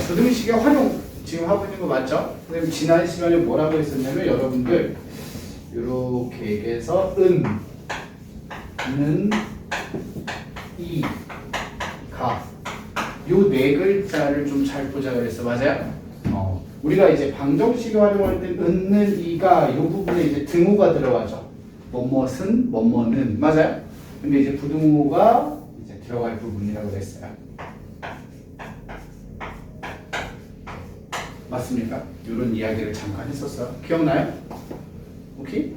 부등식의 활용 지금 하고 있는 거 맞죠? 선생님 지난 시간에 뭐라고 했었냐면 여러분들 이렇게 얘기해서 는, 이, 가 요 네 글자를 좀 잘 보자 그랬어. 맞아요? 우리가 이제 방정식을 활용할 때 은는 이가 요 부분에 이제 등호가 들어가죠. 뭐뭇은 뭐뭐는 맞아요? 근데 이제 부등호가 이제 들어갈 부분이라고 그랬어요. 맞습니까? 이런 이야기를 잠깐 했었어요. 기억나요? 오케이?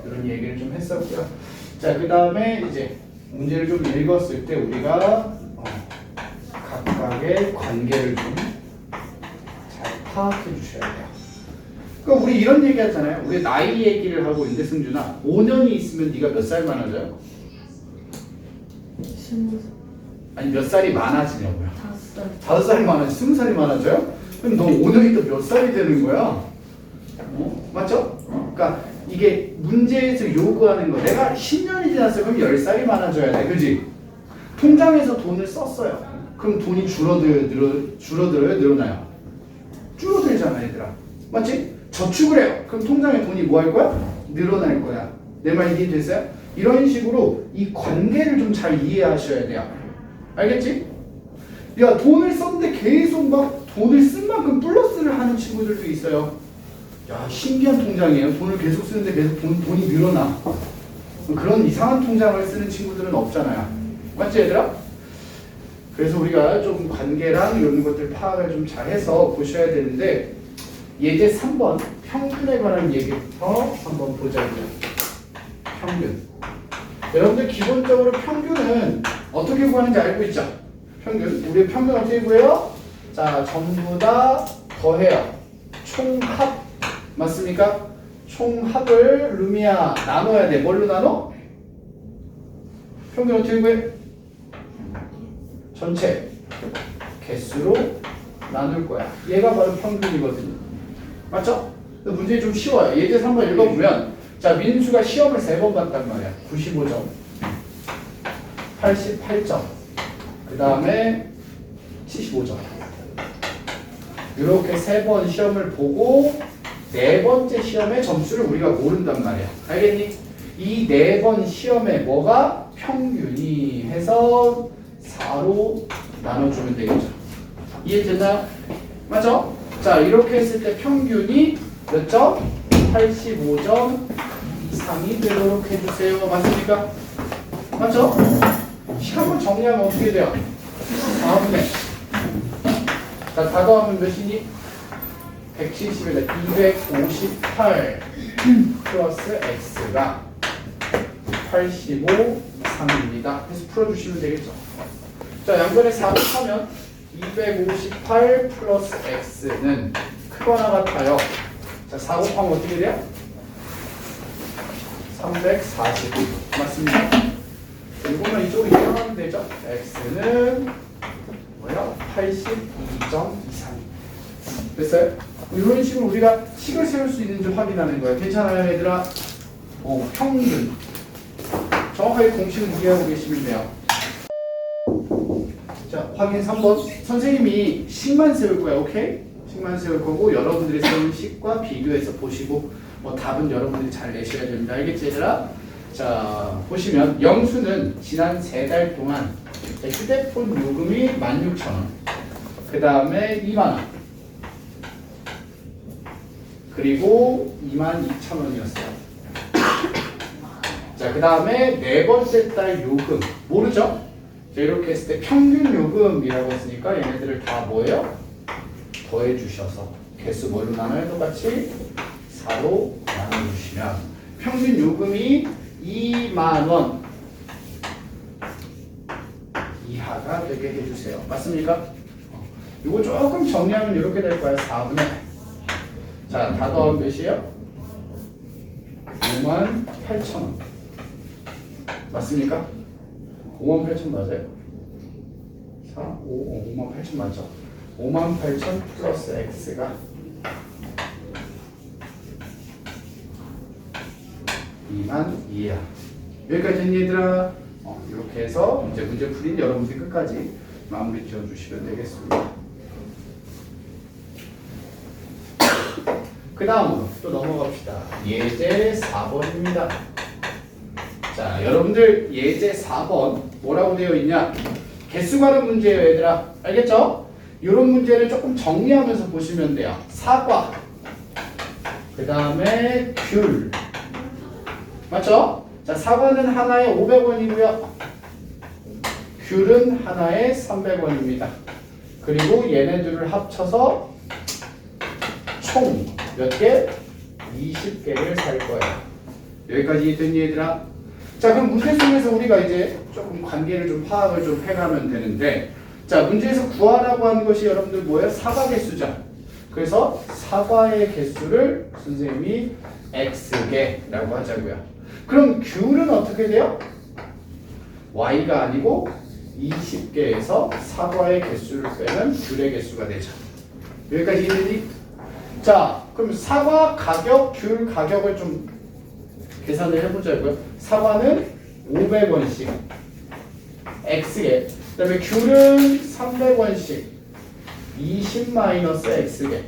이런 얘기를 좀 했었고요. 자, 그 다음에 이제 문제를 좀 읽었을 때 우리가 각각의 관계를 좀 잘 파악해 주셔야 돼요. 그러니까 우리 이런 얘기 하잖아요. 우리 나이 얘기를 하고 있는데 승준아 5년이 있으면 네가 몇 살 많아져요? 20살. 아니 몇 살이 많아지냐고요? 5살. 5살이 많아져? 20살이 많아져요? 그럼 너 5년이 또 몇 살이 되는 거야? 맞죠? 그러니까 이게 문제에서 요구하는 거 내가 10년이 지났어요. 그럼 10살이 많아져야 돼. 그지? 통장에서 돈을 썼어요. 그럼 돈이 줄어들어요? 늘어나요? 줄어들잖아 얘들아. 맞지? 저축을 해요. 그럼 통장에 돈이 뭐 할 거야? 늘어날 거야. 내 말 이해됐어요? 이런 식으로 이 관계를 좀 잘 이해하셔야 돼요. 알겠지? 야 돈을 썼는데 계속 막 돈을 쓴 만큼 플러스를 하는 친구들도 있어요. 야 신기한 통장이에요. 돈을 계속 쓰는데 계속 돈이 늘어나. 그런 이상한 통장을 쓰는 친구들은 없잖아요. 맞지 얘들아? 그래서 우리가 좀 관계랑 이런 것들 파악을 좀 잘해서 보셔야 되는데 예제 3번 평균에 관한 얘기부터 한번 보자고요. 평균. 여러분들 기본적으로 평균은 어떻게 구하는지 알고 있죠? 평균. 우리 평균 어떻게 구해요? 자, 전부 다 더해요. 총합. 맞습니까? 총합을 루미야 나눠야 돼. 뭘로 나눠? 평균 어떻게 구해? 전체 개수로 나눌 거야. 얘가 바로 평균이거든요. 맞죠? 문제 좀 쉬워요. 예제 3번 읽어보면 자 민수가 시험을 3번 봤단 말이야. 95점 88점 그 다음에 75점 이렇게 3번 시험을 보고 4번째 시험의 점수를 우리가 모른단 말이야. 알겠니? 이 4번 시험에 뭐가 평균이 해서 4로 나눠주면 되겠죠. 이해됐나요? 맞죠? 자 이렇게 했을 때 평균이 몇 점? 85점 이상이 되도록 해주세요. 맞습니까? 맞죠? 시간을 정리하면 어떻게 돼요? 4분의 자 다 더하면 몇이니? 171, 258 플러스 x가 85 이상입니다. 해서 풀어주시면 되겠죠. 자 양변에 4를 하면 258 플러스 x는 크거나 같아요. 자 4 곱하면 어떻게 돼요? 340 맞습니다. 이거는 이쪽으로 이동하면 되죠. x는 뭐야? 82.23 됐어요? 이런 식으로 우리가 식을 세울 수 있는지 확인하는 거예요. 괜찮아요 얘들아? 평균 정확하게 공식을 이해하고 계시면 돼요. 자 확인 3번 선생님이 식만 세울 거야. 오케이? 식만 세울 거고 여러분들이 세운 식과 비교해서 보시고 답은 여러분들이 잘 내셔야 됩니다. 알겠지 얘들아? 자 보시면 영수는 지난 3달 동안 휴대폰 요금이 16,000원 그 다음에 2만원 그리고 22,000원이었어요. 자 그 다음에 4번째 달 요금 모르죠? 자, 이렇게 했을 때 평균 요금이라고 했으니까 얘네들을 다 뭐예요? 더해 주셔서 개수 뭘로 나눠요? 똑같이 4로 나눠주시면 평균 요금이 2만원 이하가 되게 해주세요. 맞습니까? 이거 조금 정리하면 이렇게 될 거예요. 4분의 자, 다 더하면 몇이에요? 58,000원 맞습니까? 58,000 맞아요? 58,000 맞죠? 58,000 플러스 x가 22,000이야. 여기까지는 얘들아 이렇게 해서 이제 문제 풀인 여러분들이 끝까지 마무리 지어주시면 되겠습니다. 그 다음으로 또 넘어갑시다. 예제 4번입니다. 자, 여러분들 예제 4번 뭐라고 되어 있냐? 개수 가는 문제예요, 얘들아. 알겠죠? 이런 문제를 조금 정리하면서 보시면 돼요. 사과, 그 다음에 귤. 맞죠? 자, 사과는 하나에 500원이고요. 귤은 하나에 300원입니다. 그리고 얘네들을 합쳐서 총 몇 개? 20개를 살 거예요. 여기까지 됐니 얘들아? 자, 그럼 문제 속에서 우리가 이제 조금 관계를 좀 파악을 좀 해가면 되는데, 자, 문제에서 구하라고 하는 것이 여러분들 뭐예요? 사과 개수죠. 그래서 사과의 개수를 선생님이 X개라고 하자고요. 그럼 귤은 어떻게 돼요? Y가 아니고 20개에서 사과의 개수를 빼면 귤의 개수가 되죠. 여기까지 이해되니? 자, 그럼 사과 가격, 귤 가격을 좀 계산을 해보자고요. 사과는 500원씩 X개, 그 다음에 귤은 300원씩 20 마이너스 X개.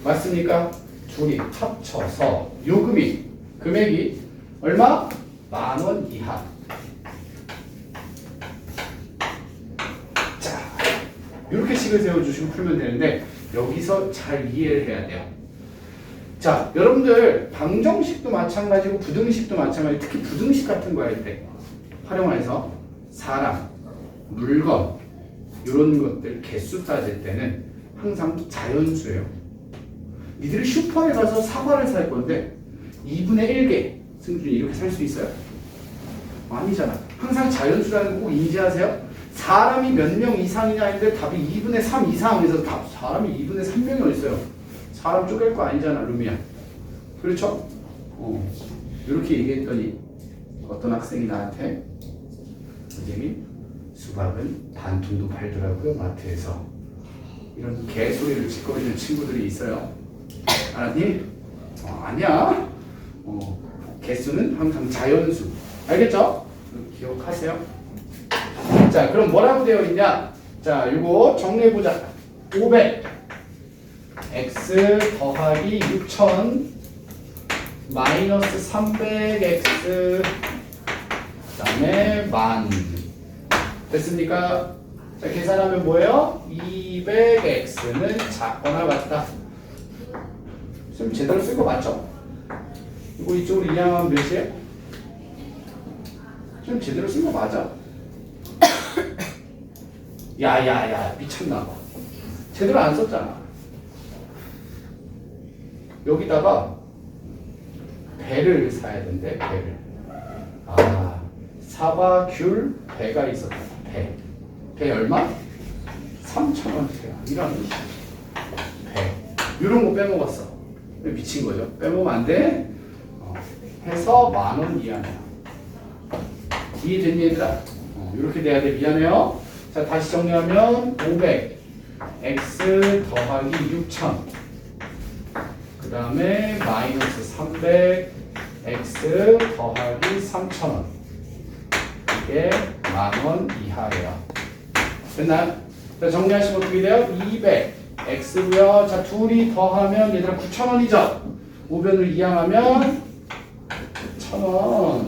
맞습니까? 둘이 합쳐서 금액이 얼마? 10,000원 이하. 자, 이렇게 식을 세워주시고 풀면 되는데 여기서 잘 이해를 해야 돼요. 자, 여러분들 방정식도 마찬가지고 부등식도 마찬가지. 특히 부등식 같은 거 할 때 활용해서 사람, 물건 이런 것들 개수 따질 때는 항상 자연수예요. 니들이 슈퍼에 가서 사과를 살 건데 2분의 1개 승준이 이렇게 살 수 있어요? 아니잖아. 항상 자연수라는 거 꼭 인지하세요. 사람이 몇 명 이상이냐 했는데 답이 2분의 3 이상에서 사람이 2분의 3명이 어딨어요? 사람 쪼갤 거 아니잖아, 루미야. 그렇죠? 이렇게 얘기했더니 어떤 학생이 나한테 선생님 수박은 반통도 팔더라고요, 마트에서. 이런 개소리를 짓거리는 친구들이 있어요. 알았니? 아니야. 개수는 항상 자연수. 알겠죠? 기억하세요. 자, 그럼 뭐라고 되어 있냐? 자, 이거 정리해보자. 500 x 더하기 6000 마이너스 300x 그 다음에 10,000 됐습니까? 자, 계산하면 뭐예요? 200x는 작거나 같다. 지금 제대로 쓴 거 맞죠? 이거 이쪽으로 이항하면 몇이에요? 지금 제대로 쓴 거 맞아? 야야야 미쳤나봐. 제대로 안 썼잖아. 여기다가 배를 사야 된대. 배를. 사과, 귤, 배가 있었다. 배 얼마? 3,000원이야. 이런 배. 이런 거 빼먹었어. 미친 거죠. 빼먹으면 안 돼. 해서 10,000원 이하네요. 이해됐니 얘들아? 이렇게 돼야 돼. 미안해요. 자, 다시 정리하면 500 x 더하기 6000 그 다음에 마이너스 300 x 더하기 3,000원. 이게 10,000원 이하예요. 됐나요? 자, 정리하시면 어떻게 돼요? 200 x고요. 자, 둘이 더하면 얘들아 9,000원이죠? 우변을 이항하면 1,000원.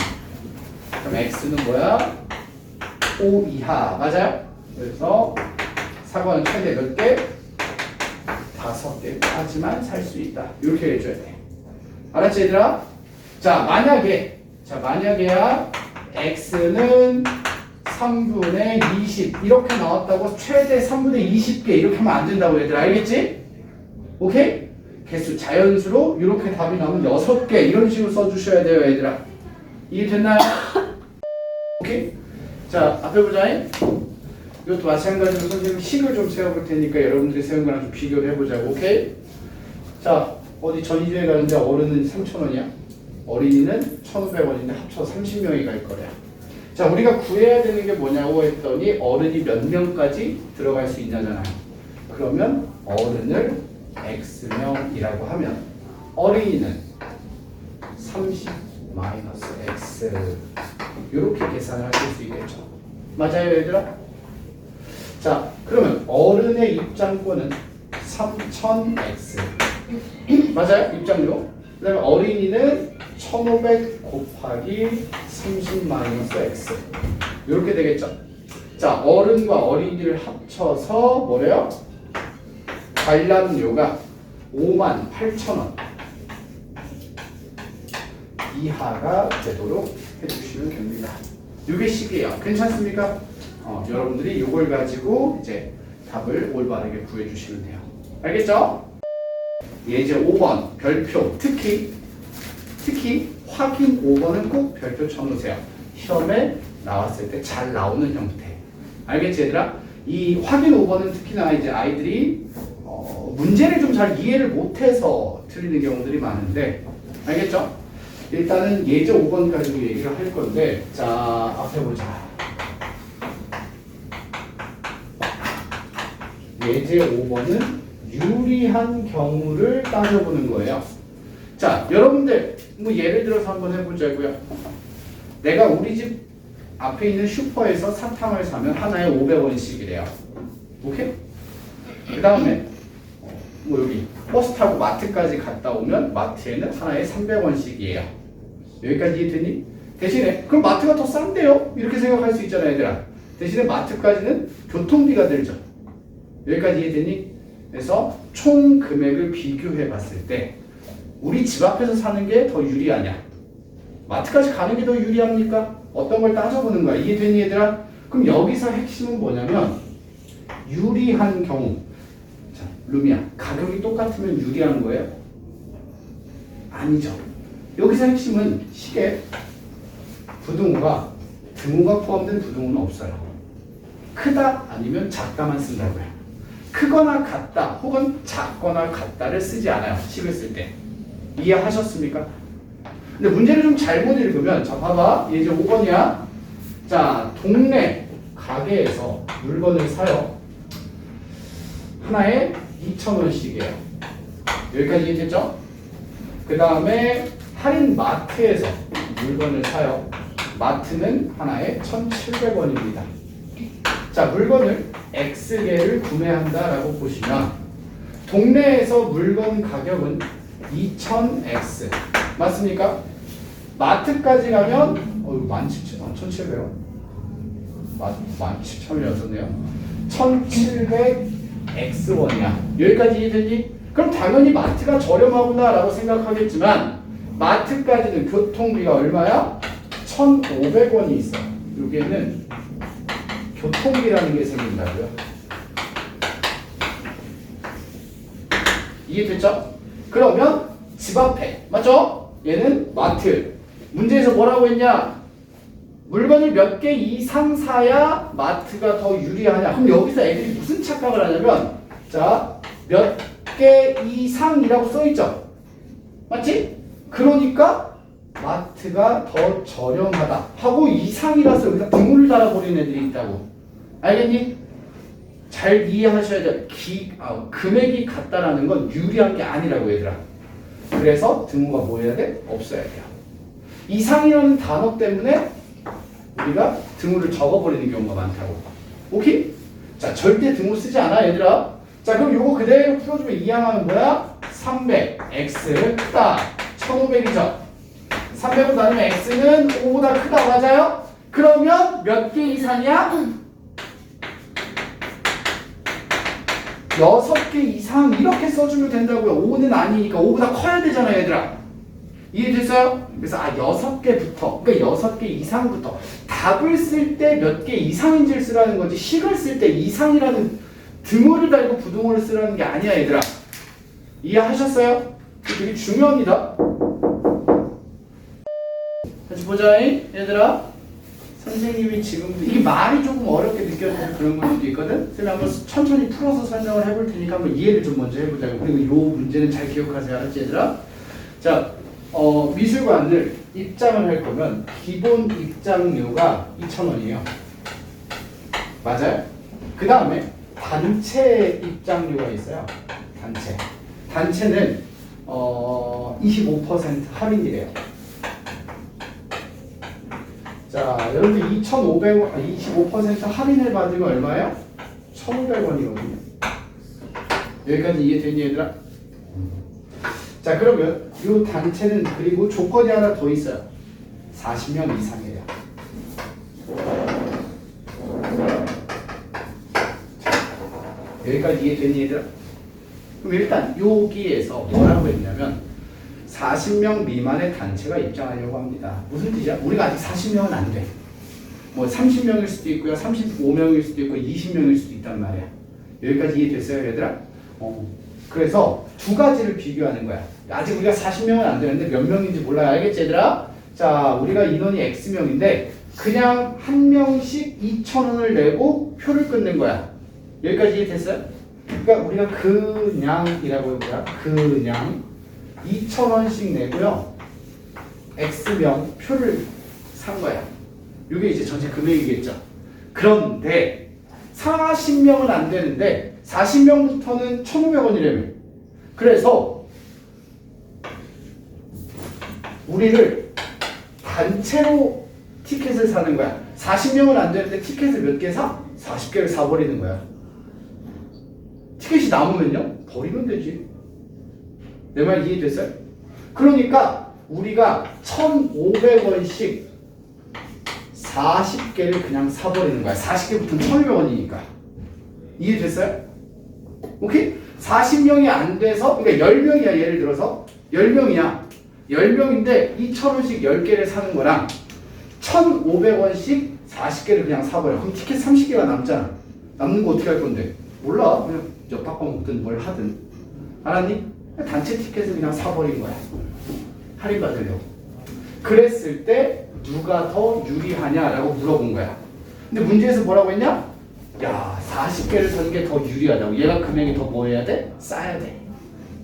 그럼 x는 뭐야? 5 이하. 맞아요? 그래서 사과는 최대 몇 개? 5개까지만 살 수 있다. 이렇게 해줘야 돼. 알았지 얘들아? 자, 만약에야 x는 3분의 20 이렇게 나왔다고 최대 3분의 20개 이렇게 하면 안 된다고 얘들아. 알겠지? 오케이? 개수 자연수로 이렇게 답이 나오면 6개 이런 식으로 써주셔야 돼요 얘들아. 이해됐나요? 오케이? 자, 앞에 보자. 이것도 마찬가지로 선생님 식을 좀 세워볼 테니까 여러분들이 세운 거랑 좀 비교를 해보자고. 오케이? 자, 어디 전이주에 가는데 어른은 3,000원이야. 어린이는 1,500원인데 합쳐서 30명이 갈 거래요. 자, 우리가 구해야 되는 게 뭐냐고 했더니 어른이 몇 명까지 들어갈 수 있냐잖아요. 그러면 어른을 X명이라고 하면 어린이는 30 마이너스 X 이렇게 계산을 하실 수 있겠죠. 맞아요 얘들아? 자, 그러면 어른의 입장권은 3000X 맞아요? 입장료. 그 다음에 어린이는 1500 곱하기 30 마이너스 x. 이렇게 되겠죠. 자, 어른과 어린이를 합쳐서 뭐래요? 관람료가 58,000원 이하가 되도록 해주시면 됩니다. 이게 식이에요. 괜찮습니까? 여러분들이 이걸 가지고 이제 답을 올바르게 구해주시면 돼요. 알겠죠? 예제 5번 별표 특히 확인 5번은 꼭 별표 쳐놓으세요. 시험에 나왔을 때 잘 나오는 형태. 알겠지 얘들아? 이 확인 5번은 특히나 이제 아이들이 문제를 좀 잘 이해를 못해서 틀리는 경우들이 많은데 알겠죠? 일단은 예제 5번 가지고 얘기를 할 건데 자 앞에 보자. 예제 5번은 유리한 경우를 따져보는 거예요. 자 여러분들 뭐 예를 들어서 한번 해보자고요. 내가 우리 집 앞에 있는 슈퍼에서 사탕을 사면 하나에 500원씩이래요. 오케이? 그 다음에 뭐 여기 버스 타고 마트까지 갔다 오면 마트에는 하나에 300원씩이에요. 여기까지 이해되니? 대신에 그럼 마트가 더 싼데요? 이렇게 생각할 수 있잖아요 얘들아. 대신에 마트까지는 교통비가 들죠. 여기까지 이해되니? 그래서 총 금액을 비교해 봤을 때 우리 집 앞에서 사는 게 더 유리하냐? 마트까지 가는 게 더 유리합니까? 어떤 걸 따져보는 거야. 이해되니 얘들아? 그럼 여기서 핵심은 뭐냐면 유리한 경우. 자, 루미야. 가격이 똑같으면 유리한 거예요? 아니죠. 여기서 핵심은 시계 부등호가 등호가 포함된 부등호는 없어요. 크다 아니면 작다만 쓴다고요. 크거나 같다 혹은 작거나 같다를 쓰지 않아요. 식을 쓸 때. 이해하셨습니까? 근데 문제를 좀 잘못 읽으면 자 봐봐 예제 5번이야. 자 동네 가게에서 물건을 사요. 하나에 2,000원씩이에요. 여기까지 이해됐죠? 그 다음에 할인 마트에서 물건을 사요. 마트는 하나에 1,700원입니다. 자 물건을 X개를 구매한다라고 보시면 동네에서 물건 가격은 2,000X 맞습니까? 마트까지 가면 17,700원 17,000원이었네요. 1,700X원이야. 여기까지 이해되니? 그럼 당연히 마트가 저렴하구나 라고 생각하겠지만 마트까지는 교통비가 얼마야? 1,500원이 있어. 여기에는 교통비라는 게 생긴다고요. 이해됐죠? 그러면 집 앞에 맞죠? 얘는 마트. 문제에서 뭐라고 했냐? 물건을 몇 개 이상 사야 마트가 더 유리하냐? 그럼 여기서 애들이 무슨 착각을 하냐면 자, 몇 개 이상이라고 써있죠? 맞지? 그러니까 마트가 더 저렴하다 하고 이상이라서 여기다 등호를 달아버리는 애들이 있다고. 알겠니? 잘 이해하셔야 돼. 금액이 같다라는 건 유리한 게 아니라고 얘들아. 그래서 등호가 뭐 해야 돼? 없어야 돼요. 이상이라는 단어 때문에 우리가 등호를 적어버리는 경우가 많다고. 오케이? 자, 절대 등호 쓰지 않아 얘들아. 자, 그럼 요거 그대로 풀어주면 이 양하는 뭐야? 300, x 크다. 1500이죠. 300으로 나누면 x는 5보다 크다. 맞아요? 그러면 몇 개 이상이야? 6개 이상 이렇게 써주면 된다고요. 5는 아니니까 5보다 커야 되잖아요 얘들아. 이해됐어요? 그래서 6개부터 그러니까 6개 이상부터 답을 쓸 때 몇 개 이상인지를 쓰라는 거지 식을 쓸 때 이상이라는 등호를 달고 부등호를 쓰라는 게 아니야 얘들아. 이해하셨어요? 되게 중요합니다. 다시 보자 얘들아. 선생님이 지금 이게 말이 조금 어렵게 느껴지는 그런 걸 수도 있거든. 선생님 한번 천천히 풀어서 설명을 해볼 테니까 한번 이해를 좀 먼저 해보자고. 그리고 이 문제는 잘 기억하세요. 알았지 얘들아? 자, 미술관을 입장을 할 거면 기본 입장료가 2,000원이에요. 맞아요? 그 다음에 단체 입장료가 있어요. 단체는 25% 할인이래요. 자, 여러분들 2,500원, 25% 할인을 받으면 얼마예요? 1,500원이거든요. 여기까지 이해되니 얘들아? 자, 그러면 이 단체는 그리고 조건이 하나 더 있어요. 40명 이상이에요. 여기까지 이해되니 얘들아? 그럼 일단 여기에서 뭐라고 했냐면 40명 미만의 단체가 입장하려고 합니다. 무슨 뜻이야? 우리가 아직 40명은 안 돼. 뭐 30명일 수도 있고요. 35명일 수도 있고 20명일 수도 있단 말이야. 여기까지 이해됐어요 얘들아? 그래서 두 가지를 비교하는 거야. 아직 우리가 40명은 안 되는데 몇 명인지 몰라요. 알겠지 얘들아? 자, 우리가 인원이 X명인데 그냥 한 명씩 2,000원을 내고 표를 끊는 거야. 여기까지 이해됐어요? 그러니까 우리가 그냥이라고 해보자. 그냥 2,000원씩 내고요. X명 표를 산 거야. 이게 이제 전체 금액이겠죠. 그런데 40명은 안 되는데 40명부터는 1,500원이라며. 그래서 우리를 단체로 티켓을 사는 거야. 40명은 안 되는데 티켓을 몇 개 사? 40개를 사버리는 거야. 티켓이 남으면요? 버리면 되지. 내 말 이해됐어요? 그러니까 우리가 1,500원씩 40개를 그냥 사버리는 거야. 40개부터는 1,200원이니까. 이해됐어요? 오케이? 40명이 안 돼서, 그러니까 10명이야, 예를 들어서. 10명이야. 10명인데 2,000원씩 10개를 사는 거랑 1,500원씩 40개를 그냥 사버려. 그럼 티켓 30개가 남잖아. 남는 거 어떻게 할 건데? 몰라. 그냥 엿바꿔 먹든 뭘 하든. 알았니? 단체 티켓을 그냥 사버린 거야. 할인받으려고. 그랬을 때 누가 더 유리하냐라고 물어본 거야. 근데 문제에서 뭐라고 했냐? 야, 40개를 사는 게 더 유리하다고. 얘가 금액이 더 뭐 해야 돼? 싸야 돼.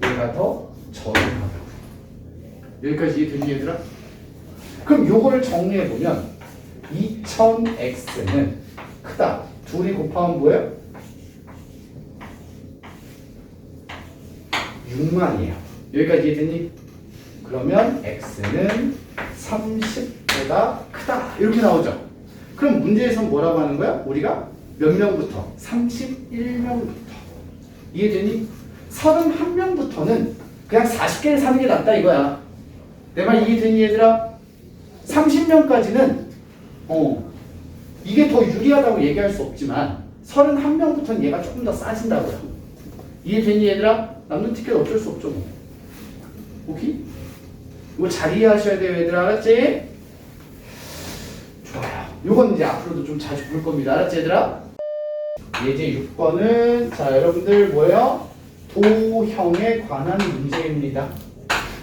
얘가 더 저렴하다고. 여기까지 이해되니 얘들아? 그럼 요거를 정리해보면 2000x는 크다. 둘이 곱하면 뭐예요? 6만이에요. 여기까지 이해되니? 그러면 x는 30보다 크다. 이렇게 나오죠. 그럼 문제에서 뭐라고 하는 거야? 우리가 몇 명부터? 31명부터. 이해되니? 31명부터는 그냥 40개를 사는 게 낫다 이거야. 내 말 이해되니 얘들아? 30명까지는 이게 더 유리하다고 얘기할 수 없지만 31명부터는 얘가 조금 더 싸진다고요. 이해되니 얘들아? 남는 티켓 어쩔 수 없죠 뭐. 오케이? 이거 잘 이해하셔야 돼요 얘들아. 알았지? 좋아요. 요건 이제 앞으로도 좀 자주 볼 겁니다. 알았지 얘들아? 예제 6번은 자 여러분들 뭐예요? 도형에 관한 문제입니다.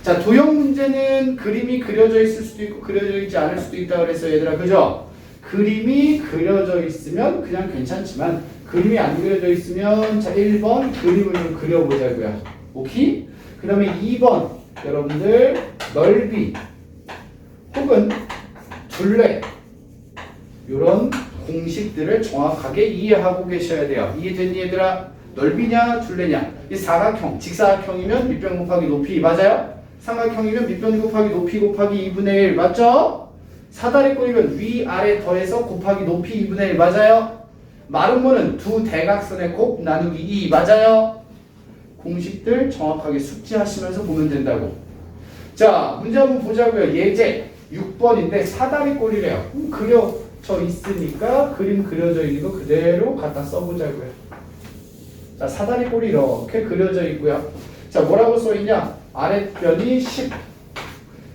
자, 도형 문제는 그림이 그려져 있을 수도 있고 그려져 있지 않을 수도 있다 그랬어요 얘들아. 그죠? 그림이 그려져 있으면 그냥 괜찮지만 그림이 안 그려져 있으면 자 1번 그림을 좀 그려보자고요. 오케이? 그 다음에 2번 여러분들 넓이 혹은 둘레 이런 공식들을 정확하게 이해하고 계셔야 돼요. 이해됐니 얘들아? 넓이냐 둘레냐. 이 사각형, 직사각형이면 밑변 곱하기 높이 맞아요? 삼각형이면 밑변 곱하기 높이 곱하기 2분의 1 맞죠? 사다리꼴이면 위아래 더해서 곱하기 높이 2분의 1 맞아요? 마름모는 두 대각선의 곱 나누기 2 맞아요? 공식들 정확하게 숙지하시면서 보면 된다고. 자, 문제 한번 보자고요. 예제 6번인데 사다리꼴이래요. 그려져 있으니까 그림 그려져 있는 거 그대로 갖다 써보자고요. 자, 사다리꼴이 이렇게 그려져 있고요. 자, 뭐라고 써있냐? 아랫변이 10,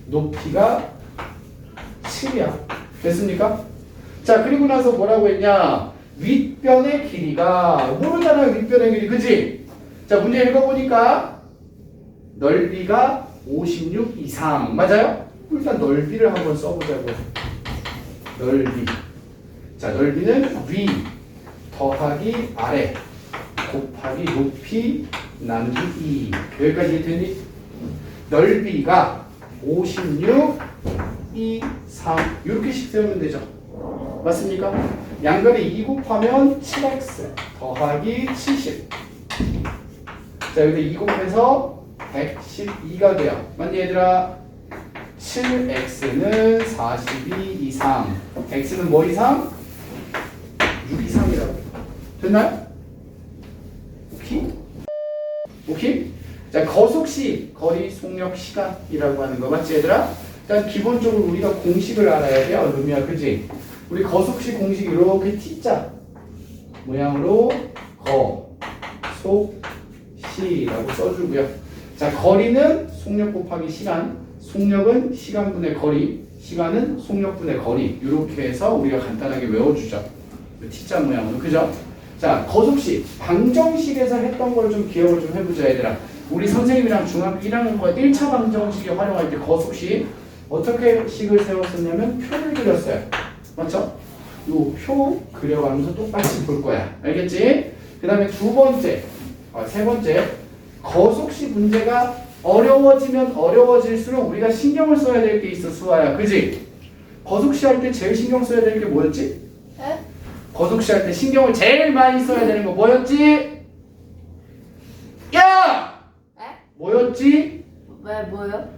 높이가 7이야. 됐습니까? 자, 그리고 나서 뭐라고 했냐? 윗변의 길이가 모르잖아요. 윗변의 길이. 그치? 자, 문제 읽어보니까 넓이가 56 이상. 맞아요? 일단 넓이를 한번 써보자고요. 넓이. 자, 넓이는 위 더하기 아래 곱하기 높이 나누기 2. 여기까지 되니? 넓이가 56 2, 3 이렇게씩 세우면 되죠. 맞습니까? 양변에 2 곱하면 7x 더하기 70. 자, 여기다 2 곱해서 112가 돼요. 맞니 얘들아? 7x는 42 이상. x는 뭐 이상? 6 이상이라고. 됐나요? 오케이? 오케이? 자, 거속시, 거리, 속력, 시간이라고 하는 거 맞지 얘들아? 일단 기본적으로 우리가 공식을 알아야 돼요. 루미야, 그지? 우리 거속시 공식 이렇게 T자 모양으로 거, 속, 시라고 써주고요. 자, 거리는 속력 곱하기 시간, 속력은 시간분의 거리, 시간은 속력분의 거리. 이렇게 해서 우리가 간단하게 외워주죠. T자 모양으로, 그죠? 자, 거속시, 방정식에서 했던 걸 좀 기억을 좀 해보자, 얘들아. 우리 선생님이랑 중학교 1학년 거 1차 방정식에 활용할 때 거속시 어떻게 식을 세웠었냐면 표를 그렸어요. 맞죠? 요 표 그려가면서 똑같이 볼 거야. 알겠지? 그 다음에 세 번째, 거속시 문제가 어려워지면 어려워질수록 우리가 신경을 써야 될 게 있어, 수아야. 그지? 거속시 할 때 제일 신경 써야 될 게 뭐였지? 에? 거속시 할 때 신경을 제일 많이 써야 되는 거 뭐였지? 야! 에? 뭐였지? 왜 뭐요?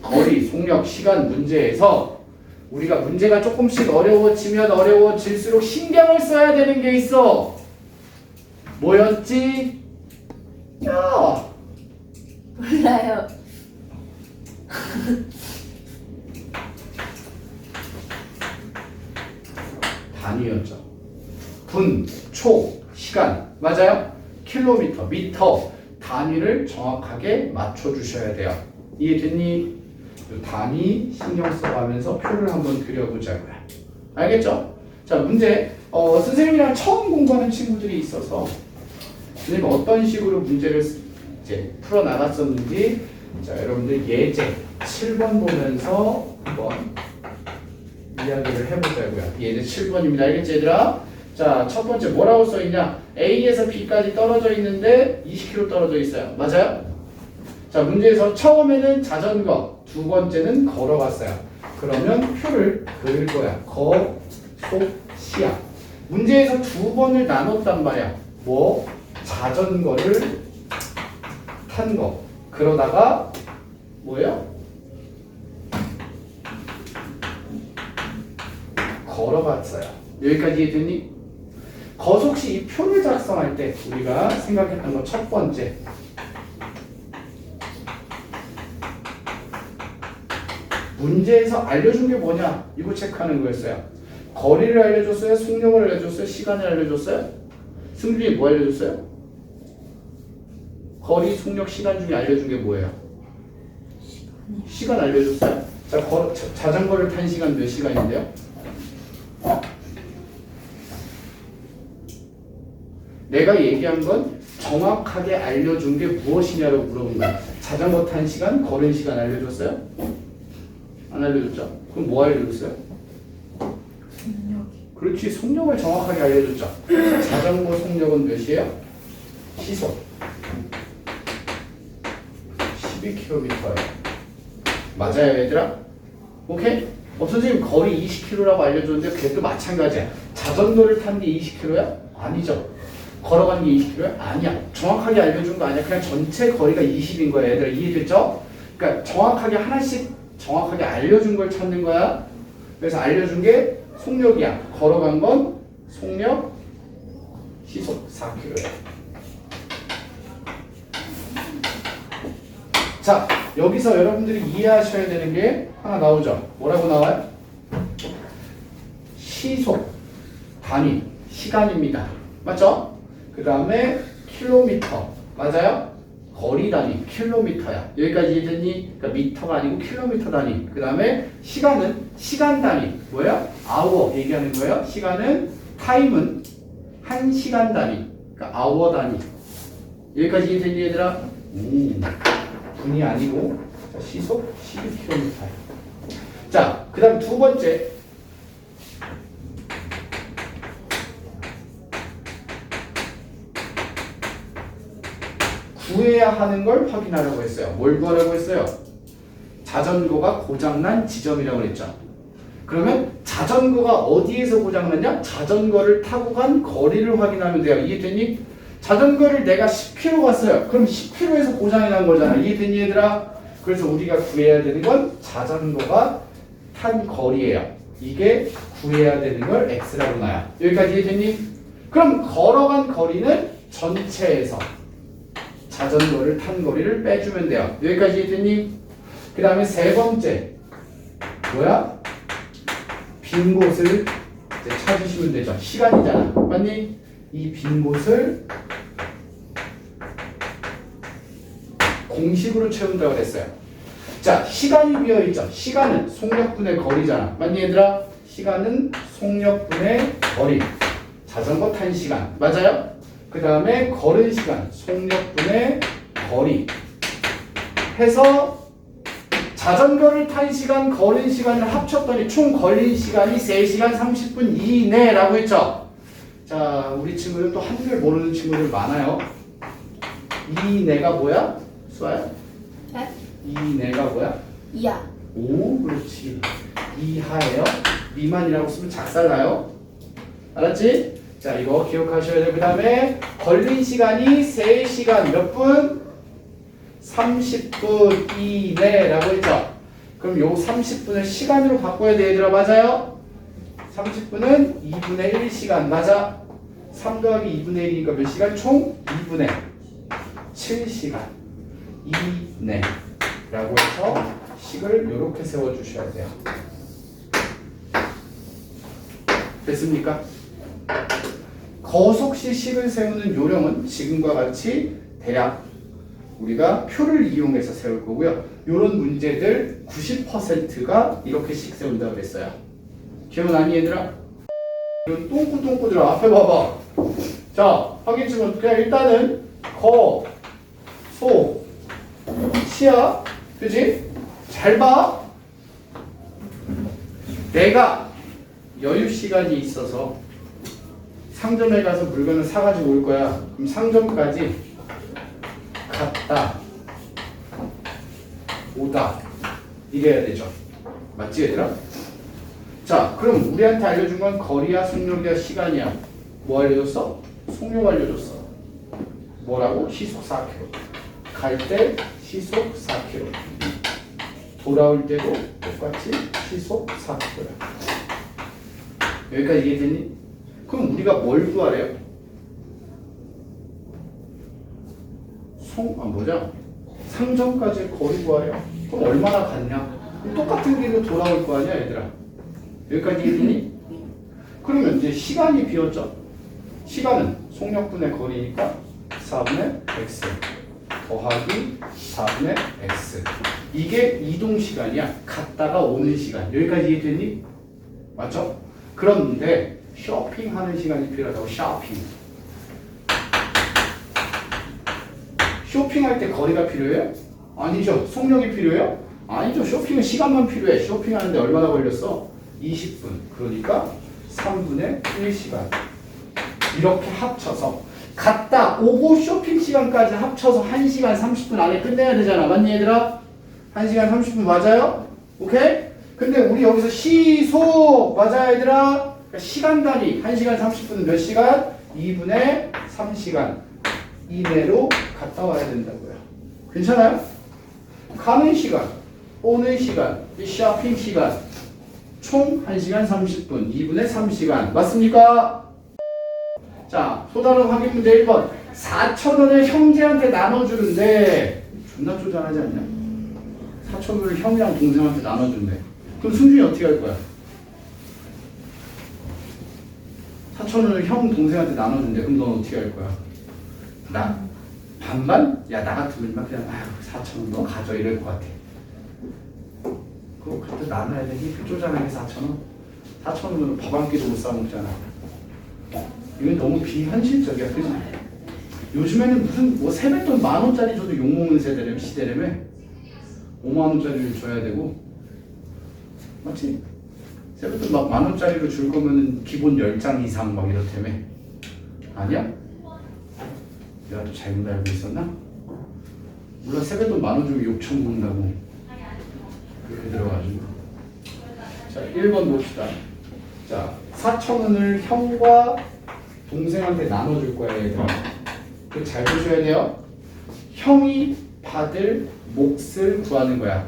거리, 속력, 시간 문제에서 우리가 문제가 조금씩 어려워지면 어려워질수록 신경을 써야 되는 게 있어. 뭐였지? 야! 몰라요. 단위였죠. 분, 초, 시간. 맞아요? 킬로미터, 미터. 단위를 정확하게 맞춰주셔야 돼요. 이해됐니? 단위 신경 써가면서 표를 한번 그려보자고요. 알겠죠? 자, 문제. 선생님이랑 처음 공부하는 친구들이 있어서 선생님 어떤 식으로 문제를 이제 풀어 나갔었는지 자, 여러분들 예제 7번 보면서 한번 이야기를 해보자고요. 예제 7번입니다. 알겠지, 얘들아? 자, 첫 번째 뭐라고 써있냐? A에서 B까지 떨어져 있는데 20km 떨어져 있어요. 맞아요? 자, 문제에서 처음에는 자전거, 두 번째는 걸어갔어요. 그러면 표를 그릴 거야. 거, 속, 시야. 문제에서 두 번을 나눴단 말이야. 뭐? 자전거를 탄 거. 그러다가 뭐예요? 걸어갔어요. 여기까지 이해됐니? 거속시 이 표를 작성할 때 우리가 생각했던 거 첫 번째. 문제에서 알려준 게 뭐냐? 이거 체크하는 거였어요. 거리를 알려줬어요? 속력을 알려줬어요? 시간을 알려줬어요? 승준이 뭐 알려줬어요? 거리, 속력, 시간 중에 알려준 게 뭐예요? 시간 알려줬어요? 자, 자전거를 탄 시간 몇 시간인데요? 내가 얘기한 건 정확하게 알려준 게 무엇이냐고 물어본 거야. 자전거 탄 시간, 걸은 시간 알려줬어요? 안 알려줬죠? 그럼 뭐 알려줬어요? 속력이. 그렇지, 속력을 정확하게 알려줬죠. 자전거 속력은 몇이에요? 시속 12km예요. 맞아요, 얘들아? 오케이? 선생님 거리 20km라고 알려줬는데 그래도 마찬가지야. 자전거를 탄 게 20km야? 아니죠. 걸어간 게 20km야? 아니야. 정확하게 알려준 거 아니야. 그냥 전체 거리가 20인 거야, 얘들아. 이해됐죠? 그러니까 정확하게 하나씩 정확하게 알려준 걸 찾는 거야. 그래서 알려준 게 속력이야. 걸어간 건 속력 시속 4km야. 자, 여기서 여러분들이 이해하셔야 되는 게 하나 나오죠. 뭐라고 나와요? 시속, 단위, 시간입니다. 맞죠? 그 다음에 킬로미터. 맞아요? 거리 단위, 킬로미터야. 여기까지 이해됐니? 그러니까 미터가 아니고 킬로미터 단위. 그 다음에 시간은 시간 단위. 뭐야? 아워 얘기하는 거예요. 시간은 타임은 1시간 단위. 그러니까 아워 단위. 여기까지 이해됐니, 얘들아? 분이 아니고 자, 시속 12km. 자, 그 다음 두 번째. 구해야 하는 걸 확인하라고 했어요. 뭘 구하라고 했어요? 자전거가 고장난 지점이라고 그랬죠. 그러면 자전거가 어디에서 고장났냐? 자전거를 타고 간 거리를 확인하면 돼요. 이해됐니? 자전거를 내가 10km 갔어요. 그럼 10km에서 고장이 난 거잖아. 이해됐니, 얘들아? 그래서 우리가 구해야 되는 건 자전거가 탄 거리예요. 이게 구해야 되는 걸 x라고 놔요. 여기까지 이해됐니? 그럼 걸어간 거리는 전체에서 자전거를 탄 거리를 빼주면 돼요. 여기까지 됐니? 그 다음에 세 번째 뭐야? 빈 곳을 이제 찾으시면 되죠. 시간이잖아. 맞니? 이 빈 곳을 공식으로 채운다고 그랬어요. 자, 시간이 비어있죠. 시간은 속력분의 거리잖아. 맞니 얘들아? 시간은 속력분의 거리. 자전거 탄 시간. 맞아요? 그 다음에 걸은 시간. 속력분의 거리. 해서 자전거를 탄 시간, 걸은 시간을 합쳤더니 총 걸린 시간이 3시간 30분 이내라고 했죠. 자, 우리 친구들 또 한글 모르는 친구들 많아요. 이내가 뭐야? 수아야? 네? 이내가 뭐야? 이야. 오, 그렇지. 이하예요. 미만이라고 쓰면 작살나요. 알았지? 자, 이거 기억하셔야 돼요. 그 다음에 걸린 시간이 3시간 몇 분? 30분 이내라고 했죠. 그럼 요 30분을 시간으로 바꿔야 돼, 얘들아. 맞아요? 30분은 2분의 1시간. 맞아? 3 더하기 2분의 1이니까 몇 시간? 총 2분의 7시간 이내라고 해서 식을 이렇게 세워주셔야 돼요. 됐습니까? 거속시 식을 세우는 요령은 지금과 같이 대략 우리가 표를 이용해서 세울 거고요. 이런 문제들 90%가 이렇게 식 세운다고 그랬어요. 기억나니 얘들아? 이런 똥꾸똥꾸들아 앞에 봐봐. 자, 확인 좀 어떻게 해? 일단은 거, 소, 시야, 그지? 잘 봐. 내가 여유 시간이 있어서 상점에 가서 물건을 사가지고 올 거야. 그럼 상점까지 갔다 오다 이래야 되죠. 맞지 얘들아? 자, 그럼 우리한테 알려준 건 거리야, 속력이야, 시간이야. 뭐 알려줬어? 속력 알려줬어. 뭐라고? 시속 4km. 갈 때 시속 4km. 돌아올 때도 똑같이 시속 4km야. 여기까지 이해됐니? 그럼 우리가 뭘 구하래요? 뭐죠? 상점까지 거리 구하래요. 그럼 얼마나 갔냐? 똑같은 길로 돌아올 거 아니야, 얘들아? 여기까지 이해됐니? 그러면 이제 시간이 비었죠? 시간은 속력분의 거리니까 4분의 x 더하기 4분의 x. 이게 이동 시간이야. 갔다가 오는 시간. 여기까지 이해됐니? 맞죠? 그런데 쇼핑하는 시간이 필요하다고. 쇼핑. 쇼핑할 때 거리가 필요해요? 아니죠. 속력이 필요해요? 아니죠. 쇼핑은 시간만 필요해. 쇼핑하는데 얼마나 걸렸어? 20분. 그러니까 3분의 1시간. 이렇게 합쳐서 갔다 오고 쇼핑 시간까지 합쳐서 1시간 30분 안에 끝내야 되잖아. 맞니 얘들아? 1시간 30분 맞아요? 오케이? 근데 우리 여기서 시속 맞아요 얘들아? 그러니까 시간 단위 1시간 30분은 몇 시간? 2분의 3시간 이내로 갔다 와야 된다고요. 괜찮아요? 가는 시간, 오는 시간, 쇼핑 시간 총 1시간 30분 2분의 3시간 맞습니까? 자, 또 다른 확인 문제 1번 4,000원을 형제한테 나눠주는데 존나 쪼잔하지 않냐? 4,000원을 형이랑 동생한테 나눠준대. 그럼 승준이 어떻게 할 거야? 4,000원을 형 동생한테 나눠준대. 그럼 넌 어떻게 할 거야? 나? 반반? 야, 나 같으면 막 그냥 아유 4,000원 너 가져 이럴 것 같아. 그거 그때 나눠야 되니? 쪼잔하게 4,000원? 4,000원으로 밥 한 끼도 못 사 먹잖아. 이건 너무 비현실적이야, 그지? 요즘에는 무슨 뭐 세뱃돈 10,000원짜리 줘도 욕먹는 세대라며 시대라며 50,000원짜리를 줘야 되고 맞지? 세뱃돈 막 10,000원짜리로 줄 거면 기본 10장 이상 막 이렇다며 아니야? 내가 또 잘못 알고 있었나? 몰라 세뱃돈 10,000원 주고 욕 처먹는다고 그렇게 들어가지고 자 1번 봅시다. 자 4,000원을 형과 동생한테 나눠줄 거야 얘들아. 그거 잘 보셔야 돼요. 형이 받을 몫을 구하는 거야.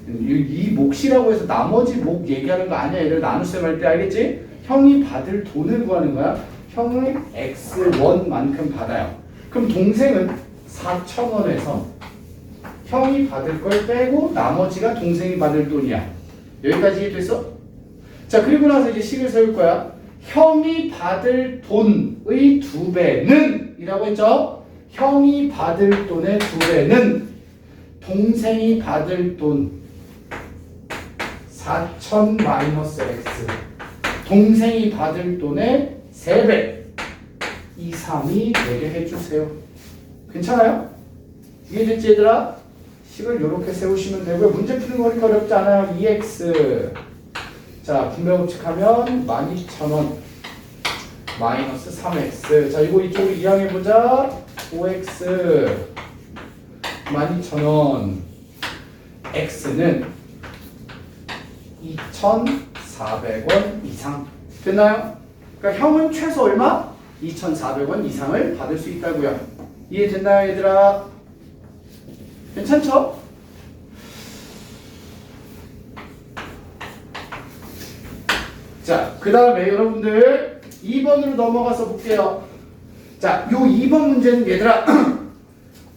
이 몫이라고 해서 나머지 몫 얘기하는 거 아니야. 얘들 나눗셈 할 때 알겠지? 형이 받을 돈을 구하는 거야. 형은 X1만큼 받아요. 그럼 동생은 4,000원에서 형이 받을 걸 빼고 나머지가 동생이 받을 돈이야. 여기까지 이해됐어? 자, 그리고 나서 이제 식을 세울 거야. 형이 받을 돈의 2배는 이라고 했죠? 형이 받을 돈의 2배는 동생이 받을 돈 4,000 마이너스 x 동생이 받을 돈의 3배 이상이 되게 해주세요. 괜찮아요? 이해됐지 얘들아? 식을 이렇게 세우시면 되고요. 문제 푸는 거 그렇게 어렵지 않아요. 2x 자 분배법칙하면 12,000원 마이너스 3x 자 이거 이쪽으로 이항해보자. 5x 12,000원 x는 2,400원 이상 됐나요? 그러니까 형은 최소 얼마? 2,400원 이상을 받을 수 있다고요. 이해됐나요 얘들아? 괜찮죠? 자, 그 다음에 여러분들 2번으로 넘어가서 볼게요. 자, 요 2번 문제는 얘들아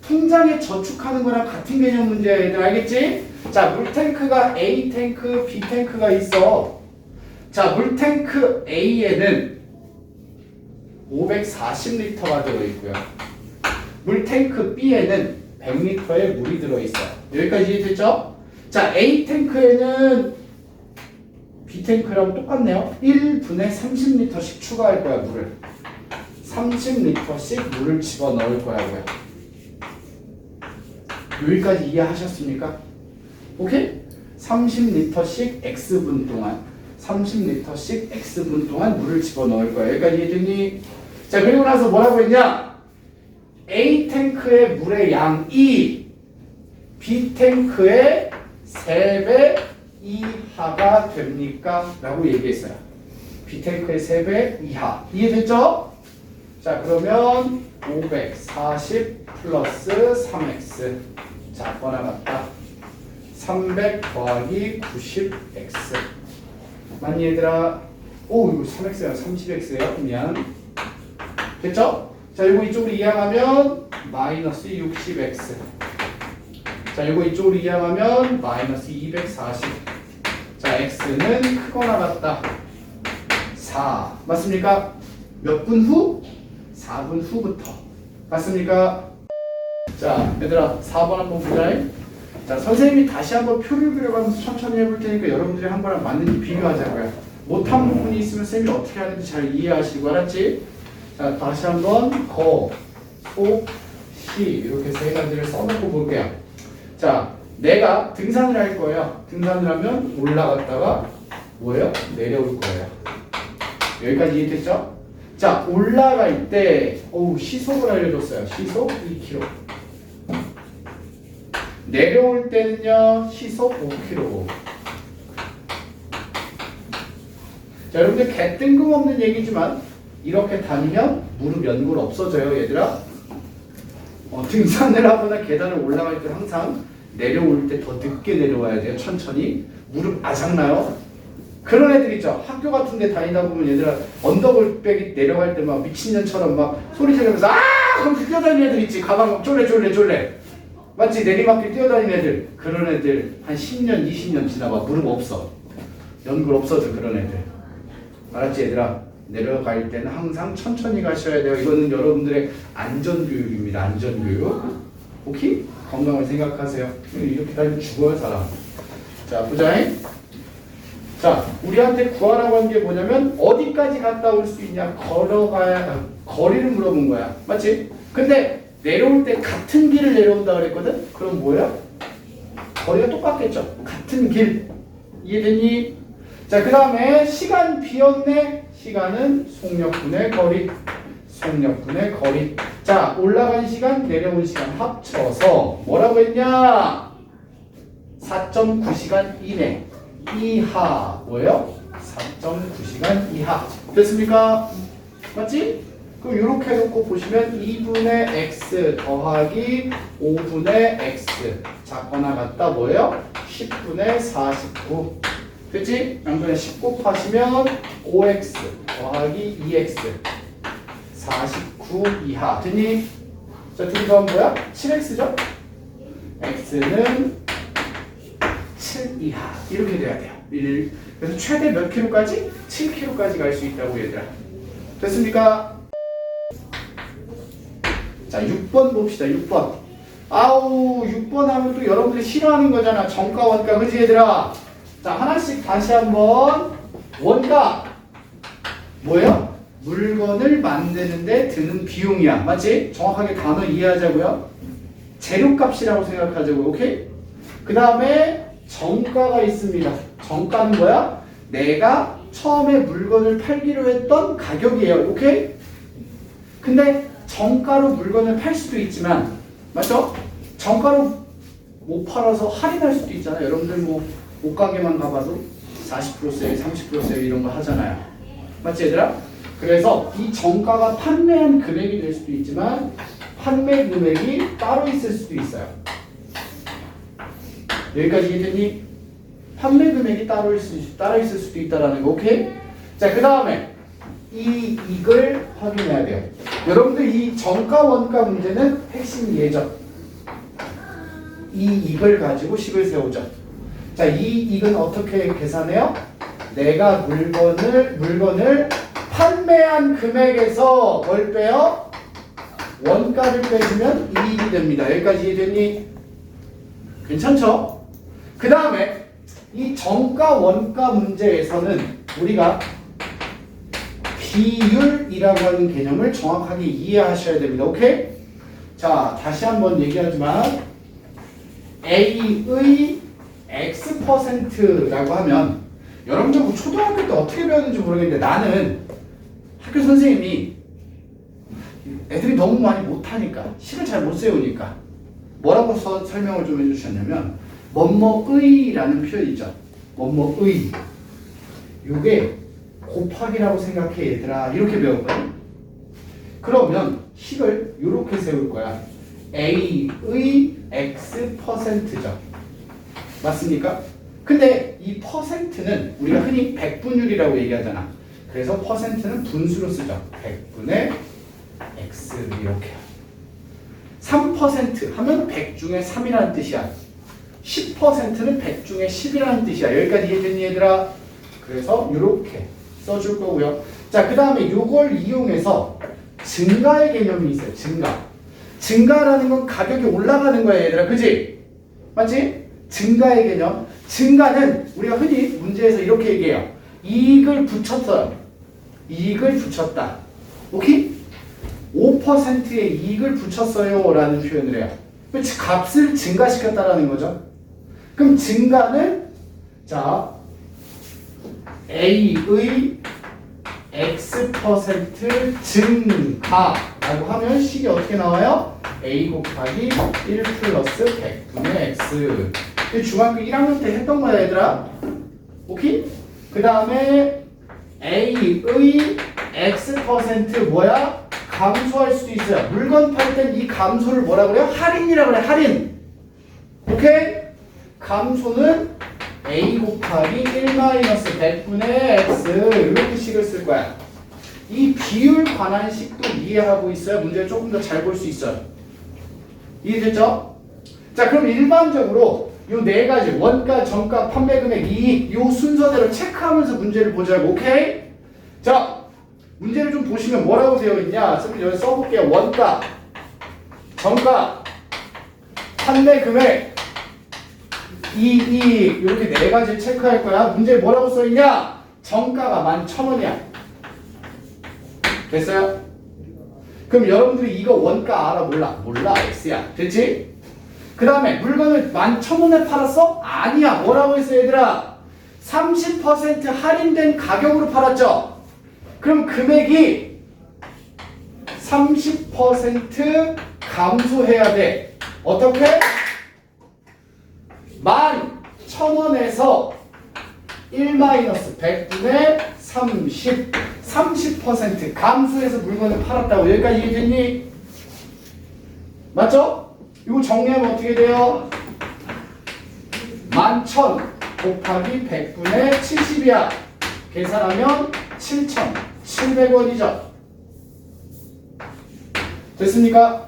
통장에 저축하는 거랑 같은 개념 문제야 얘들 알겠지? 자, 물탱크가 A 탱크, B 탱크가 있어. 자, 물탱크 A에는 540리터가 들어있고요. 물탱크 B에는 100리터의 물이 들어있어. 여기까지 이해됐죠? 자, A 탱크에는 B 탱크랑 똑같네요. 1분에 30리터씩 추가할 거야, 물을. 30리터씩 물을 집어넣을 거라고요. 여기까지 이해하셨습니까? 오케이? 30리터씩 X분 동안 30리터씩 X분 동안 물을 집어넣을 거야. 여기까지 이해됐니? 자, 그리고 나서 뭐라고 했냐? A 탱크의 물의 양이 B 탱크의 3배 이하가 됩니까? 라고 얘기했어요. B 탱크의 3배 이하. 이해됐죠? 자, 그러면 540 플러스 3x 자, 번화 같다. 300 더하기 90x 맞니 얘들아? 오 이거 3x야 30x야 미안 됐죠? 자 이거 이쪽으로 이항하면 마이너스 60x 자 이거 이쪽으로 이항하면 마이너스 240 자 x는 크거나 같다 4 맞습니까? 몇 분 후? 4분 후부터 맞습니까? 자 얘들아 4번 한번 보자. 자 선생님이 다시 한번 표를 그려가면서 천천히 해볼 테니까 여러분들이 한 거랑 맞는지 비교하자고요. 못한 부분이 있으면 쌤이 어떻게 하는지 잘 이해하시고 알았지? 자 다시 한번 거, 소, 시 이렇게 세 가지를 써놓고 볼게요. 자 내가 등산을 할 거예요. 등산을 하면 올라갔다가 뭐예요? 내려올 거예요. 여기까지 이해됐죠? 자 올라갈 때 시속을 알려줬어요. 시속 2km 내려올 때는요 시속 5km 자 여러분들 개 뜬금없는 얘기지만 이렇게 다니면 무릎 연골 없어져요 얘들아. 등산을 하거나 계단을 올라갈 때 항상 내려올 때 더 늦게 내려와야 돼요. 천천히 무릎 아작나요. 그런 애들 있죠. 학교 같은 데 다니다 보면 얘들아 언덕을 내려갈 때 막 미친년처럼 막 소리 지르면서 그럼 뛰어다니는 애들 있지. 가방 막 쫄래 맞지? 내리막길 뛰어다니는 애들 그런 애들 한 10년 20년 지나봐 무릎 없어. 연골 없어져 그런 애들. 알았지 얘들아? 내려갈 때는 항상 천천히 가셔야 돼요. 이거는 여러분들의 안전교육입니다. 안전교육. 오케이? 건강을 생각하세요. 이렇게 다니면 죽어요 사람. 자 보자잉. 자 우리한테 구하라고 한 게 뭐냐면 어디까지 갔다 올 수 있냐 걸어가야 거리를 물어본 거야. 맞지? 근데 내려올 때 같은 길을 내려온다 그랬거든? 그럼 뭐야? 거리가 똑같겠죠? 같은 길. 이해됐니? 자, 그 다음에 시간 비었네. 시간은 속력분의 거리. 속력분의 거리. 자, 올라간 시간, 내려온 시간 합쳐서 뭐라고 했냐? 4.9시간 이내. 이하. 뭐예요? 4.9시간 이하. 됐습니까? 맞지? 그럼 이렇게 해놓고 보시면 2분의 x 더하기 5분의 x 작거나 같다 뭐예요? 10분의 49 그치? 양변에 10 곱하시면 5x 더하기 2x 49 이하 됐니? 자, 둘이 더하면 뭐야? 7x죠? x는 7 이하. 이렇게 돼야 돼요. 그래서 최대 몇 킬로까지? 7km까지 갈 수 있다고 얘들아. 됐습니까? 자, 6번 봅시다. 6번. 아우, 6번 하면 또 여러분들이 싫어하는 거잖아. 정가, 원가. 그치, 얘들아? 자, 하나씩 다시 한번. 원가. 뭐예요? 물건을 만드는데 드는 비용이야. 맞지? 정확하게 단어 이해하자고요. 재료값이라고 생각하자고요. 오케이? 그 다음에 정가가 있습니다. 정가는 뭐야? 내가 처음에 물건을 팔기로 했던 가격이에요. 오케이? 근데 정가로 물건을 팔 수도 있지만, 맞죠? 정가로 못 팔아서 할인할 수도 있잖아요. 여러분들 뭐 옷가게만 가봐도 40% 세일, 30% 세일 이런 거 하잖아요. 맞지, 얘들아? 그래서 이 정가가 판매한 금액이 될 수도 있지만 판매 금액이 따로 있을 수도 있어요. 여기까지 이해됐니? 판매 금액이 따로 있을 수도 있다라는 거. 오케이? 자, 그 다음에 이익을 확인해야 돼요. 여러분들 이 정가 원가 문제는 핵심 예죠. 이익을 가지고 식을 세우죠. 자, 이익은 어떻게 계산해요? 내가 물건을 판매한 금액에서 뭘 빼요? 원가를 빼주면 이익이 됩니다. 여기까지 이해됐니? 괜찮죠? 그 다음에 이 정가 원가 문제에서는 우리가 비율이라고 하는 개념을 정확하게 이해하셔야 됩니다. 오케이? 자, 다시 한번 얘기하지만 A의 X%라고 하면 여러분들 뭐 초등학교 때 어떻게 배웠는지 모르겠는데 나는 학교 선생님이 애들이 너무 많이 못하니까 식을 잘 못 세우니까 뭐라고 설명을 좀 해주셨냐면 뭐뭐의라는 표현 있죠. 뭐뭐의 이게 곱하기라고 생각해 얘들아 이렇게 배웠거든. 그러면 식을 이렇게 세울 거야. A의 X%죠. 맞습니까? 근데 이 퍼센트는 우리가 흔히 백분율이라고 얘기하잖아. 그래서 퍼센트는 분수로 쓰죠. 100분의 X 이렇게. 3% 하면 100 중에 3이라는 뜻이야. 10%는 100 중에 10이라는 뜻이야. 여기까지 이해됐니 얘들아? 그래서 이렇게 써줄 거고요. 자, 그 다음에 이걸 이용해서 증가의 개념이 있어요. 증가라는 건 가격이 올라가는 거야 얘들아. 그지? 맞지? 증가의 개념. 증가는 우리가 흔히 문제에서 이렇게 얘기해요. 이익을 붙였어요. 이익을 붙였다. 오케이? 5%의 이익을 붙였어요 라는 표현을 해요. 값을 증가시켰다라는 거죠. 그럼 증가는 자 A의 X% 증가라고 하면 식이 어떻게 나와요? A 곱하기 1 플러스 100분의 X. 중학교 1학년 때 했던 거야 얘들아. 오케이? 그 다음에 A의 X% 뭐야? 감소할 수도 있어요. 물건 팔 땐 이 감소를 뭐라 그래요? 할인이라고 그래. 할인. 오케이? 감소는 A 곱하기 1-100분의 X 이렇게 식을 쓸 거야. 이 비율 관한 식도 이해하고 있어야 문제를 조금 더 잘 볼 수 있어요. 이해됐죠? 자, 그럼 일반적으로 요 네 가지 원가, 정가, 판매 금액, 이익 요 순서대로 체크하면서 문제를 보자고. 오케이? 자, 문제를 좀 보시면 뭐라고 되어 있냐? 여기 써볼게요. 원가, 정가, 판매 금액, 이익 이렇게 네 가지를 체크할 거야. 문제에 뭐라고 써 있냐? 정가가 11,000원이야. 됐어요? 그럼 여러분들이 이거 원가 알아? 몰라. X야. 됐지? 그 다음에 물건을 11,000원에 팔았어? 아니야. 뭐라고 했어 얘들아? 30% 할인된 가격으로 팔았죠? 그럼 금액이 30% 감소해야 돼. 어떻게? 11,000원에서 1-100분의 30% 감소해서 물건을 팔았다고. 여기까지 이해됐니? 맞죠? 이거 정리하면 어떻게 돼요? 11,000 곱하기 100분의 70이야. 계산하면 7,700원이죠. 됐습니까?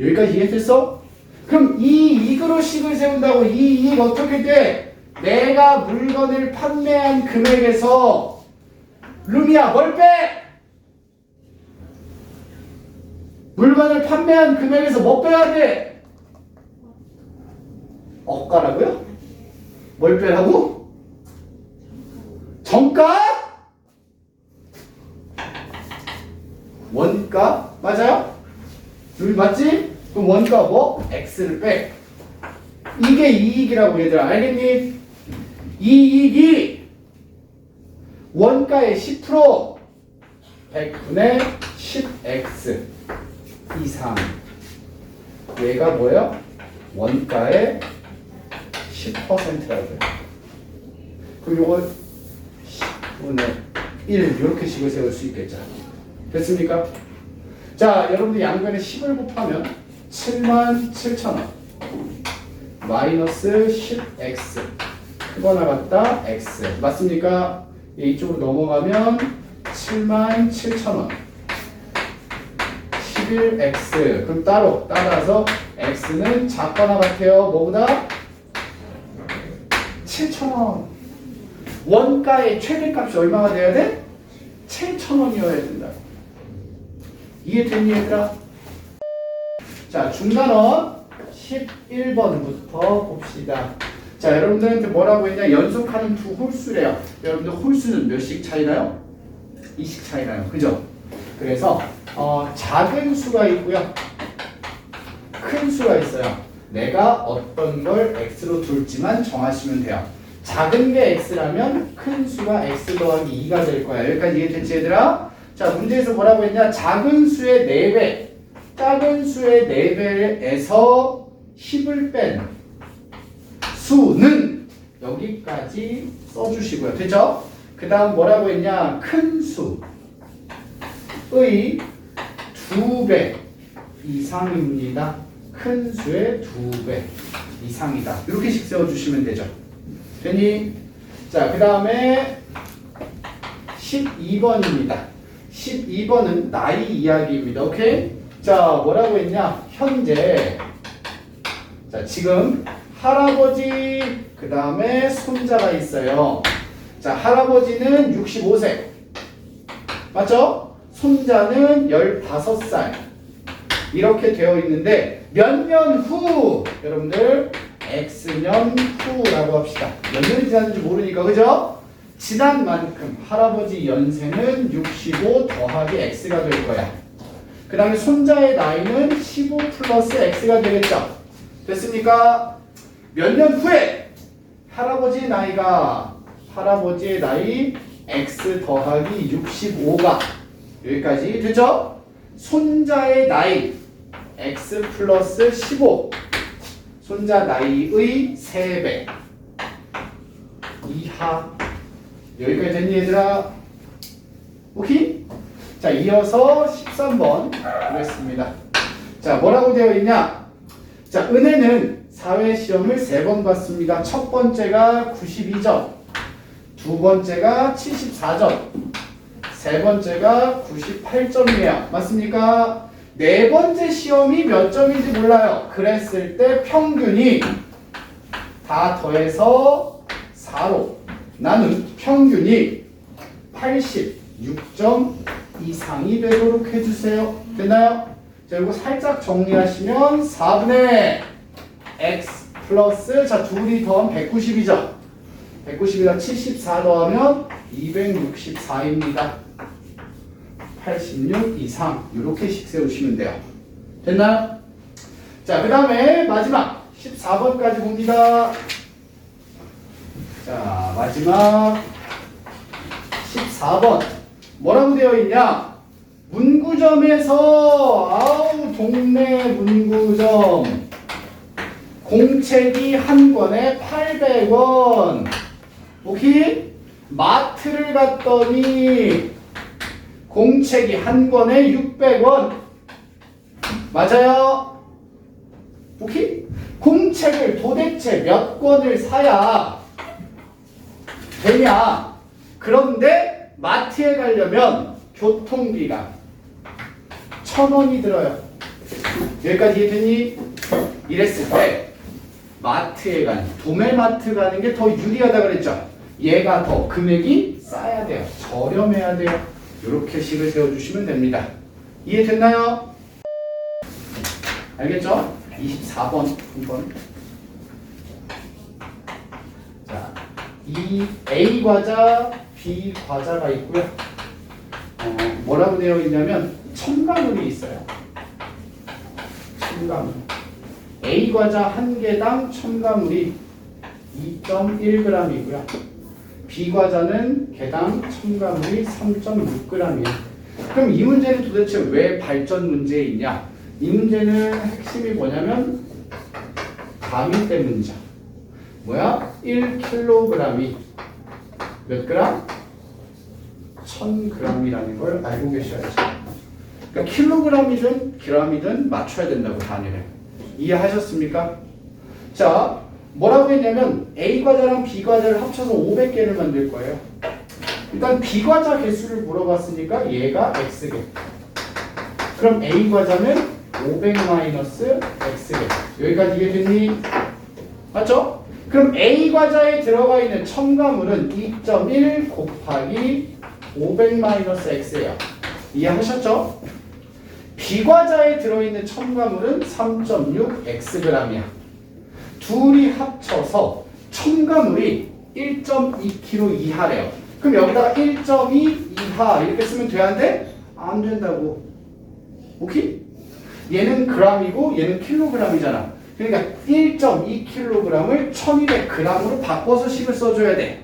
여기까지 이해됐어? 그럼 이 이익으로 식을 세운다고 이 이익 어떻게 돼? 내가 물건을 판매한 금액에서 루미야 뭘 빼? 물건을 판매한 금액에서 뭐 빼야 돼? 억가라고요? 뭘 빼라고? 정가? 원가? 맞아요? 루미 맞지? 그럼 원가 뭐? X를 빼. 이게 이익이라고 얘들아 알겠니? 이익이 원가의 10% 100분의 10x 이상 얘가 뭐예요? 원가의 10%라고요. 그럼 요거 10분의 1 이렇게 식을 세울 수 있겠죠. 됐습니까? 자, 여러분들 양변에 10을 곱하면 77,000원 마이너스 10x 크거나 같다 x 맞습니까? 이쪽으로 넘어가면 77,000원 11x 그럼 따라서 x는 작거나 같아요. 뭐보다? 7,000원 원가의 최대값이 얼마가 돼야 돼? 7,000원이어야 된다. 이해됐니 얘들아? 자, 중간원 11번부터 봅시다. 자, 여러분들한테 뭐라고 했냐? 연속하는 두 홀수래요. 여러분들 홀수는 몇씩 차이나요? 2씩 차이나요. 그죠? 그래서 작은 수가 있고요. 큰 수가 있어요. 내가 어떤 걸 x로 둘지만 정하시면 돼요. 작은 게 x라면 큰 수가 x 더하기 2가 될 거야. 여기까지 이해됐지 얘들아? 자, 문제에서 뭐라고 했냐? 작은 수의 4배, 작은 수의 4배에서 10을 뺀 수는 여기까지 써주시고요. 됐죠? 그 다음 뭐라고 했냐? 큰 수의 2배 이상입니다. 큰 수의 2배 이상이다. 이렇게씩 세워주시면 되죠. 되니? 자, 그 다음에 12번입니다. 12번은 나이 이야기입니다. 오케이? 자, 뭐라고 했냐? 현재 자, 지금 할아버지 그 다음에 손자가 있어요. 자, 할아버지는 65세 맞죠? 손자는 15살 이렇게 되어 있는데 몇 년 후 여러분들 X년 후라고 합시다. 몇 년이 지났는지 모르니까 그죠? 지난 만큼 할아버지 연세는 65 더하기 X가 될 거야. 그 다음에 손자의 나이는 15 플러스 X가 되겠죠. 됐습니까? 몇 년 후에 할아버지의 나이 X 더하기 65가 여기까지 됐죠? 손자의 나이 X 플러스 15 손자 나이의 3배 이하 여기까지 됐니 얘들아? 오케이? 자, 이어서 13번 보겠습니다. 자, 뭐라고 되어 있냐? 자, 은혜는 사회시험을 3번 봤습니다. 첫 번째가 92점, 두 번째가 74점, 세 번째가 98점이에요. 맞습니까? 네 번째 시험이 몇 점인지 몰라요. 그랬을 때 평균이 다 더해서 4로 나눈 평균이 86점 이상이 되도록 해주세요. 됐나요? 자, 이거 살짝 정리하시면 4분의 x 플러스 자, 둘이 더하면 190이죠. 190에다 74 더하면 264입니다. 86 이상 이렇게씩 세우시면 돼요. 됐나요? 자, 그 다음에 마지막 14번까지 봅니다. 자, 마지막 14번 뭐라고 되어 있냐? 문구점에서 동네 문구점 공책이 한 권에 800원. 오케이? 마트를 갔더니 공책이 한 권에 600원. 맞아요? 오케이? 공책을 도대체 몇 권을 사야 되냐? 그런데 마트에 가려면 교통비가 1,000원이 들어요. 여기까지 이해됐니? 이랬을 때 마트에 가는 도매마트 가는 게 더 유리하다 그랬죠? 얘가 더 금액이 싸야 돼요. 저렴해야 돼요. 이렇게 식을 세워주시면 됩니다. 이해됐나요? 알겠죠? 24번 한번. 자, 이 A 과자, B 과자가 있고요. 뭐라고 되어 있냐면 첨가물이 있어요. 첨가물. A 과자 한 개당 첨가물이 2.1g이고요. B 과자는 개당 첨가물이 3.6g이에요. 그럼 이 문제는 도대체 왜 발전 문제에 있냐? 이 문제는 핵심이 뭐냐면 가미대 문제. 뭐야? 1kg이 몇 그램? 1000g이라는 걸 알고 계셔야죠. 그러니까 킬로그램이든 그램이든 맞춰야 된다고 단위를. 이해하셨습니까? 자, 뭐라고 했냐면 A 과자랑 B 과자를 합쳐서 500개를 만들 거예요. 일단 B 과자 개수를 물어봤으니까 얘가 X개. 그럼 A 과자는 500 마이너스 X개. 여기까지 이해됐니? 맞죠? 그럼 A 과자에 들어가 있는 첨가물은 2.1 곱하기 500 마이너스 X예요. 이해하셨죠? B 과자에 들어있는 첨가물은 3.6 Xg이야. 둘이 합쳐서 첨가물이 1.2kg 이하래요. 그럼 여기다가 1.2 이하 이렇게 쓰면 돼야 안 돼? 안 된다고. 오케이? 얘는 g이고 얘는 킬로그램이잖아. 그러니까 1.2kg을 1200g으로 바꿔서 식을 써줘야 돼.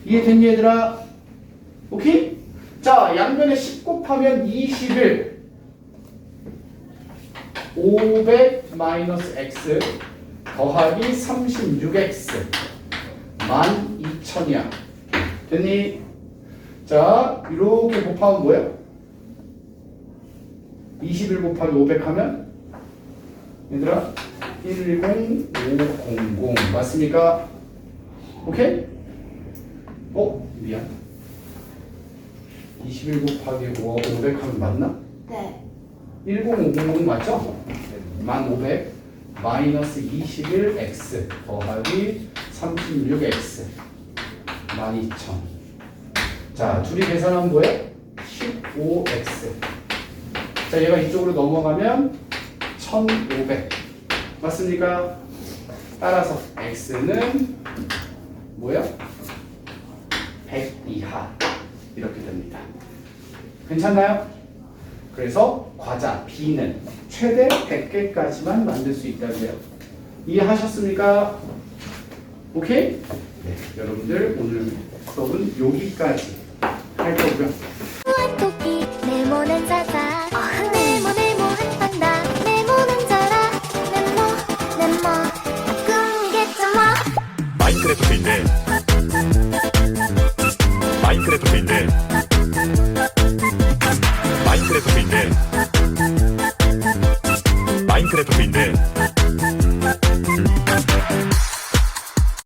이해됐니 얘들아? 오케이? 자, 양변에 10 곱하면 21 500 마이너스 x 더하기 36x 12,000이야. 됐니? 자, 이렇게 곱하면 뭐야? 21 곱하기 500 하면 얘들아 10500 맞습니까? 오케이? 미안. 21 곱하기 500 하면 맞나? 네. 10500 맞죠? 1500 마이너스 21x 더하기 36x 12000. 자, 둘이 계산하면 뭐예요? 15x. 자, 얘가 이쪽으로 넘어가면 1500 맞습니까? 따라서 x는 뭐야? 100 이하 이렇게 됩니다. 괜찮나요? 그래서 과자 B는 최대 100개까지만 만들 수 있다고요. 이해하셨습니까? 오케이? 네, 여러분들 오늘 수업은 여기까지 할 거고요. 토끼 네모난 사자 네모 한판다 네모난 자라 네모 꿈이겠죠 뭐 마인크래프트인데 마인크래프트인데 마인크래프트인데 마인크래프트인데